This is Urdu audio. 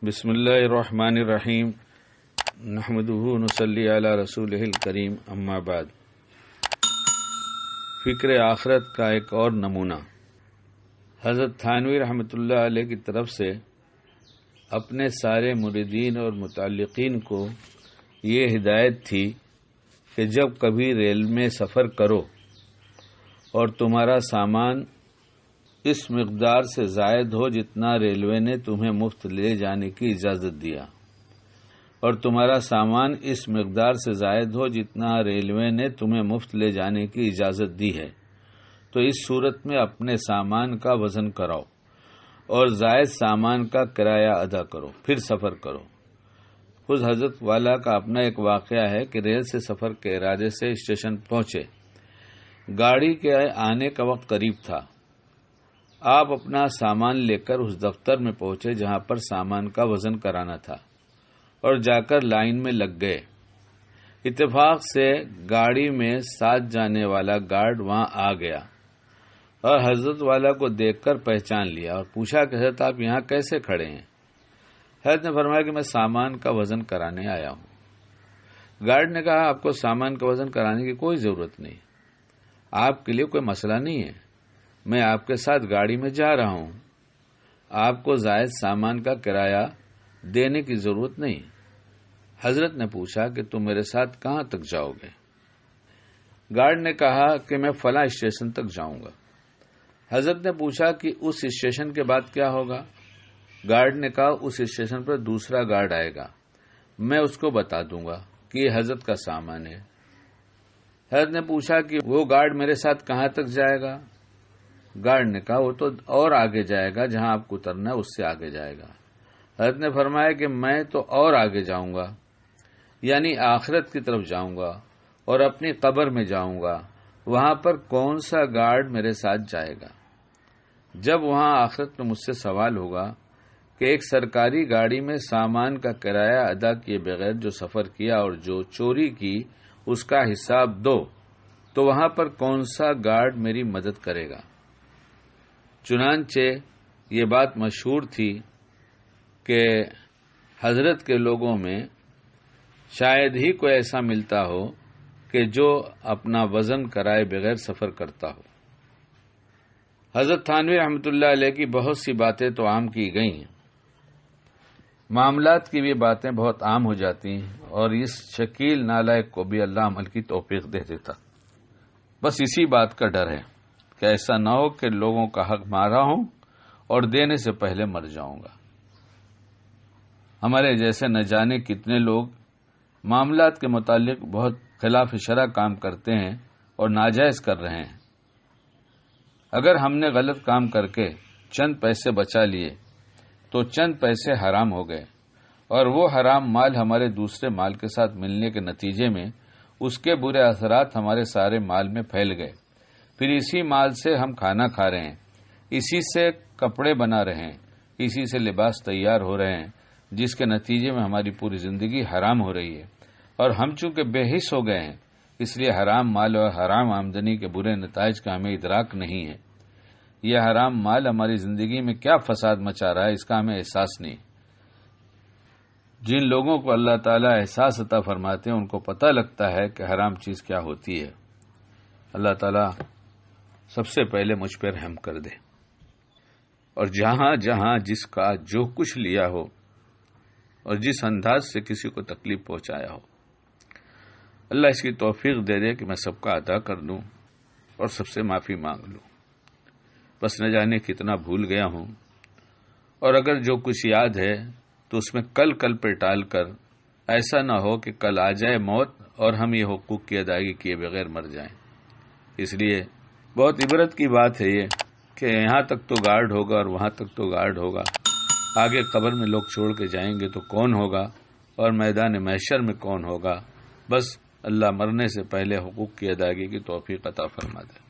بسم اللہ الرحمن الرحیم نحمدہ نصلی علی رسولہ الکریم اما بعد۔ فکر آخرت کا ایک اور نمونہ حضرت تھانوی رحمۃ اللہ علیہ کی طرف سے اپنے سارے مریدین اور متعلقین کو یہ ہدایت تھی کہ جب کبھی ریل میں سفر کرو اور تمہارا سامان اس مقدار سے زائد ہو جتنا ریلوے نے تمہیں مفت لے جانے کی اجازت دیا، اور تمہارا سامان اس مقدار سے زائد ہو جتنا ریلوے نے تمہیں مفت لے جانے کی اجازت دی ہے، تو اس صورت میں اپنے سامان کا وزن کراؤ اور زائد سامان کا کرایہ ادا کرو، پھر سفر کرو۔ خود حضرت والا کا اپنا ایک واقعہ ہے کہ ریل سے سفر کے ارادے سے اسٹیشن پہنچے، گاڑی کے آنے کا وقت قریب تھا۔ آپ اپنا سامان لے کر اس دفتر میں پہنچے جہاں پر سامان کا وزن کرانا تھا، اور جا کر لائن میں لگ گئے۔ اتفاق سے گاڑی میں ساتھ جانے والا گارڈ وہاں آ گیا اور حضرت والا کو دیکھ کر پہچان لیا اور پوچھا کہ حضرت آپ یہاں کیسے کھڑے ہیں؟ حضرت نے فرمایا کہ میں سامان کا وزن کرانے آیا ہوں۔ گارڈ نے کہا آپ کو سامان کا وزن کرانے کی کوئی ضرورت نہیں، آپ کے لیے کوئی مسئلہ نہیں ہے، میں آپ کے ساتھ گاڑی میں جا رہا ہوں، آپ کو زائد سامان کا کرایہ دینے کی ضرورت نہیں۔ حضرت نے پوچھا کہ تم میرے ساتھ کہاں تک جاؤ گے؟ گارڈ نے کہا کہ میں فلاں اسٹیشن تک جاؤں گا۔ حضرت نے پوچھا کہ اس اسٹیشن کے بعد کیا ہوگا؟ گارڈ نے کہا اس اسٹیشن پر دوسرا گارڈ آئے گا، میں اس کو بتا دوں گا کہ یہ حضرت کا سامان ہے۔ حضرت نے پوچھا کہ وہ گارڈ میرے ساتھ کہاں تک جائے گا؟ گارڈ نے کہا وہ تو اور آگے جائے گا، جہاں آپ کو اترنا ہے اس سے آگے جائے گا۔ حضرت نے فرمایا کہ میں تو اور آگے جاؤں گا، یعنی آخرت کی طرف جاؤں گا اور اپنی قبر میں جاؤں گا، وہاں پر کون سا گارڈ میرے ساتھ جائے گا؟ جب وہاں آخرت میں مجھ سے سوال ہوگا کہ ایک سرکاری گاڑی میں سامان کا کرایہ ادا کیے بغیر جو سفر کیا اور جو چوری کی اس کا حساب دو، تو وہاں پر کون سا گارڈ میری مدد کرے گا؟ چنانچہ یہ بات مشہور تھی کہ حضرت کے لوگوں میں شاید ہی کوئی ایسا ملتا ہو کہ جو اپنا وزن کرائے بغیر سفر کرتا ہو۔ حضرت تھانوی رحمۃ اللہ علیہ کی بہت سی باتیں تو عام کی گئی ہیں، معاملات کی بھی باتیں بہت عام ہو جاتی ہیں، اور اس شکیل نالائق کو بھی اللہ عمل کی توفیق دے دیتا۔ بس اسی بات کا ڈر ہے کہ ایسا نہ ہو کہ لوگوں کا حق مارا ہوں اور دینے سے پہلے مر جاؤں گا۔ ہمارے جیسے نہ جانے کتنے لوگ معاملات کے متعلق بہت خلاف شرع کام کرتے ہیں اور ناجائز کر رہے ہیں۔ اگر ہم نے غلط کام کر کے چند پیسے بچا لیے تو چند پیسے حرام ہو گئے، اور وہ حرام مال ہمارے دوسرے مال کے ساتھ ملنے کے نتیجے میں اس کے برے اثرات ہمارے سارے مال میں پھیل گئے۔ پھر اسی مال سے ہم کھانا کھا رہے ہیں، اسی سے کپڑے بنا رہے ہیں، اسی سے لباس تیار ہو رہے ہیں، جس کے نتیجے میں ہماری پوری زندگی حرام ہو رہی ہے، اور ہم چونکہ بے حس ہو گئے ہیں اس لیے حرام مال اور حرام آمدنی کے برے نتائج کا ہمیں ادراک نہیں ہے۔ یہ حرام مال ہماری زندگی میں کیا فساد مچا رہا ہے اس کا ہمیں احساس نہیں۔ جن لوگوں کو اللہ تعالیٰ احساس عطا فرماتے ہیں ان کو پتہ لگتا ہے کہ حرام چیز کیا ہوتی ہے۔ اللہ تعالیٰ سب سے پہلے مجھ پہ رحم کر دے، اور جہاں جہاں جس کا جو کچھ لیا ہو اور جس انداز سے کسی کو تکلیف پہنچایا ہو، اللہ اس کی توفیق دے دے کہ میں سب کا ادا کر دوں اور سب سے معافی مانگ لوں۔ بس نہ جانے کتنا بھول گیا ہوں، اور اگر جو کچھ یاد ہے تو اس میں کل پہ ٹال کر ایسا نہ ہو کہ کل آ جائے موت اور ہم یہ حقوق کی ادائیگی کیے بغیر مر جائیں۔ اس لیے بہت عبرت کی بات ہے یہ کہ یہاں تک تو گارڈ ہوگا اور وہاں تک تو گارڈ ہوگا، آگے قبر میں لوگ چھوڑ کے جائیں گے تو کون ہوگا، اور میدان محشر میں کون ہوگا؟ بس اللہ مرنے سے پہلے حقوق کی ادائیگی کی توفیق عطا فرما دے۔